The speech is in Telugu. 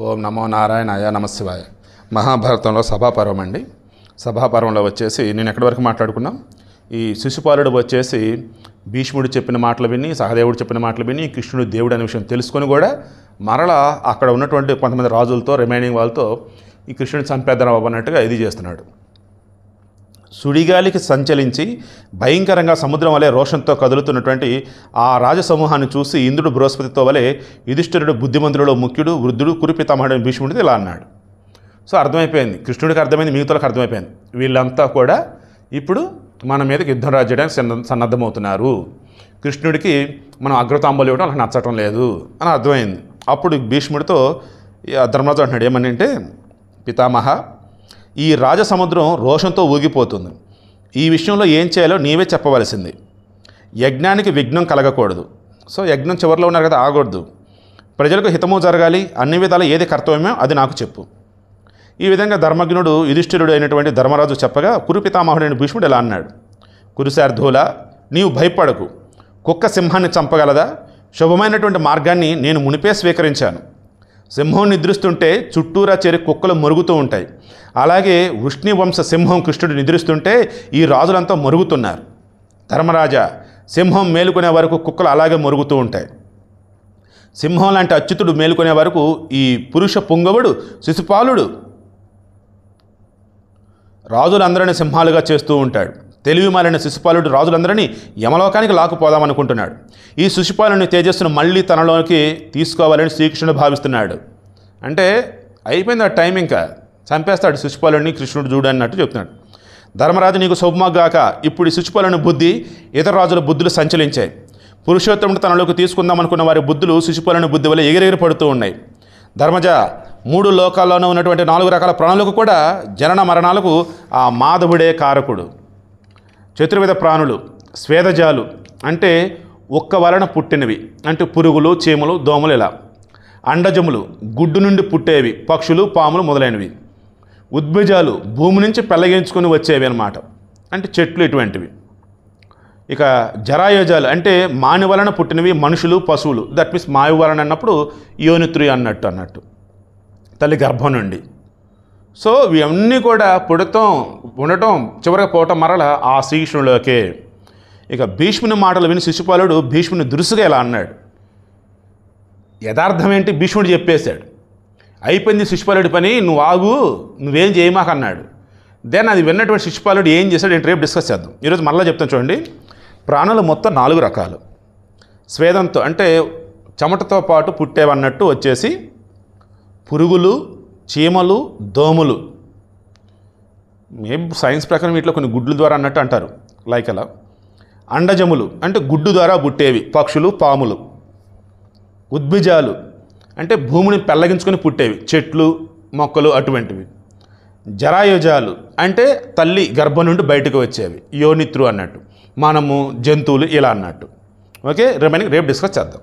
ఓం నమో నారాయణాయ నమశివాయ. మహాభారతంలో సభాపర్వం అండి. సభాపర్వంలో వచ్చేసి నేను ఎక్కడి వరకు మాట్లాడుకున్నాం, ఈ శిశుపాలుడు వచ్చేసి భీష్ముడు చెప్పిన మాటలు విని, సహదేవుడు చెప్పిన మాటలు విని, కృష్ణుడు దేవుడు అనే విషయం తెలుసుకొని కూడా మరలా అక్కడ ఉన్నటువంటి కొంతమంది రాజులతో, రిమైనింగ్ వాళ్ళతో ఈ కృష్ణుడిని చంపేద్దాం అవ్వనట్టుగా ఇది చేస్తున్నాడు. సుడిగాలికి సంచలించి భయంకరంగా సముద్రం వలె రోషంతో కదులుతున్నటువంటి ఆ రాజసమూహాన్ని చూసి ఇంద్రుడు బృహస్పతితో వలె యుధిష్ఠిరుడు బుద్ధిమంతులలో ముఖ్యుడు, వృద్ధుడు, కురుపితామహుడు భీష్ముడితో ఇలా అన్నాడు. సో అర్థమైపోయింది, కృష్ణుడికి అర్థమైంది, మిగతాలకు అర్థమైపోయింది. వీళ్ళంతా కూడా ఇప్పుడు మన మీదకి యుద్ధం రాజేయడానికి సన్నద్ధమవుతున్నారు. కృష్ణుడికి మనం అగ్రతాంబూలు ఇవ్వడం అలా నచ్చటం లేదు అని అర్థమైంది. అప్పుడు భీష్ముడితో ధర్మరాజు అంటున్నాడు, ఏమని అంటే, పితామహ, ఈ రాజసముద్రం రోషంతో ఊగిపోతుంది. ఈ విషయంలో ఏం చేయాలో నీవే చెప్పవలసింది. యజ్ఞానికి విఘ్నం కలగకూడదు. సో యజ్ఞం చివరిలో ఉన్నారు కదా, ఆగకూడదు. ప్రజలకు హితము జరగాలి. అన్ని విధాలు ఏది కర్తవ్యమో అది నాకు చెప్పు. ఈ విధంగా ధర్మజ్ఞుడు యుధిష్ఠిరుడు అయినటువంటి ధర్మరాజు చెప్పగా కురుపితామహుడైన భీష్ముడు ఇలా అన్నాడు, కురుశార్ధూల, నీవు భయపడకు. కుక్క సింహాన్ని చంపగలదా? శుభమైనటువంటి మార్గాన్ని నేను మునిపే స్వీకరించాను. సింహం నిద్రిస్తుంటే చుట్టూరా చేరి కుక్కలు మరుగుతూ ఉంటాయి. అలాగే వృష్ణివంశ సింహం కృష్ణుడు నిద్రిస్తుంటే ఈ రాజులంతా మరుగుతున్నారు. ధర్మరాజా, సింహం మేలుకునే వరకు కుక్కలు అలాగే మరుగుతూ ఉంటాయి. సింహం లాంటి అచ్యుతుడు మేలుకునే వరకు ఈ పురుష పుంగవుడు శిశుపాలుడు రాజులందరినీ సింహాలుగా చేస్తూ ఉంటాడు. తెలివి మాలిన శిశుపాలుడు రాజులందరినీ యమలోకానికి లాక్కుపోదామనుకుంటున్నాడు. ఈ శిశుపాలుని తేజస్సును మళ్ళీ తనలోకి తీసుకోవాలని శ్రీకృష్ణుడు భావిస్తున్నాడు. అంటే అయిపోయింది ఆ టైం, ఇంకా చంపేస్తాడు శిశుపాలుని కృష్ణుడు చూడు అన్నట్టు చెప్తున్నాడు. ధర్మరాజు, నీకు శుభమగ్గాక. ఇప్పుడు ఈ శిశుపాలుని బుద్ధి ఇతర రాజుల బుద్ధులు సంచలించాయి. పురుషోత్తముడు తనలోకి తీసుకుందాం అనుకున్న వారి బుద్ధులు శిశుపాలుని బుద్ధి వల్ల ఎగిరెగిరి పడుతూ ఉన్నాయి. ధర్మజ, 3 లోకాల్లోనూ ఉన్నటువంటి 4 రకాల ప్రాణులకు కూడా జనన మరణాలకు ఆ మాధవుడే కారకుడు. చతుర్విధ ప్రాణులు, స్వేదజాలు అంటే ఒక్క వలన పుట్టినవి, అంటే పురుగులు, చీమలు, దోమలు, ఇలా. అండజములు, గుడ్డు నుండి పుట్టేవి, పక్షులు, పాములు మొదలైనవి. ఉద్భిజాలు, భూమి నుంచి పెళ్ళగించుకొని వచ్చేవి అన్నమాట, అంటే చెట్లు, ఇటువంటివి. ఇక జరాయోజాలు అంటే మాని వలన పుట్టినవి, మనుషులు, పశువులు. దట్ మీన్స్ మాయు వలన అన్నప్పుడు యోనిత్రి అన్నట్టు తల్లి గర్భం నుండి. సో ఇవన్నీ కూడా ఉండటం చివరికి పోవటం మరల ఆ శ్రీకృష్ణుడిలోకే. ఇక భీష్ముని మాటలు విని శిశుపాలుడు భీష్ముని దురుసుగా ఇలా అన్నాడు. యథార్థం ఏంటి భీష్ముడు చెప్పేశాడు. అయిపోయింది శిశుపాలుడి పని, నువ్వు ఆగు, నువ్వేం చేయమాకన్నాడు. దెన్ అది విన్నటువంటి శిశుపాలుడు ఏం చేశాడు ఏంటి రేపు డిస్కస్ చేద్దాం. ఈరోజు మళ్ళీ చెప్తాను చూడండి. ప్రాణులు మొత్తం 4 రకాలు. స్వేదంతో అంటే చెమటతో పాటు పుట్టేవన్నట్టు వచ్చేసి పురుగులు, చీమలు, దోమలు. మేబీ సైన్స్ ప్రకారం వీటిలో కొన్ని గుడ్ల ద్వారా అన్నట్టు అంటారు, లైక్ అలా. అండజములు అంటే గుడ్డు ద్వారా పుట్టేవి, పక్షులు, పాములు. ఉద్భిజాలు అంటే భూమిని పెళ్ళగించుకొని పుట్టేవి, చెట్లు, మొక్కలు, అటువంటివి. జరాయుజాలు అంటే తల్లి గర్భం నుండి బయటకు వచ్చేవి, యోనిత్రు అన్నట్టు. మనము, జంతువులు, ఇలా అన్నట్టు. ఓకే, రేపు డిస్కస్ చేద్దాం.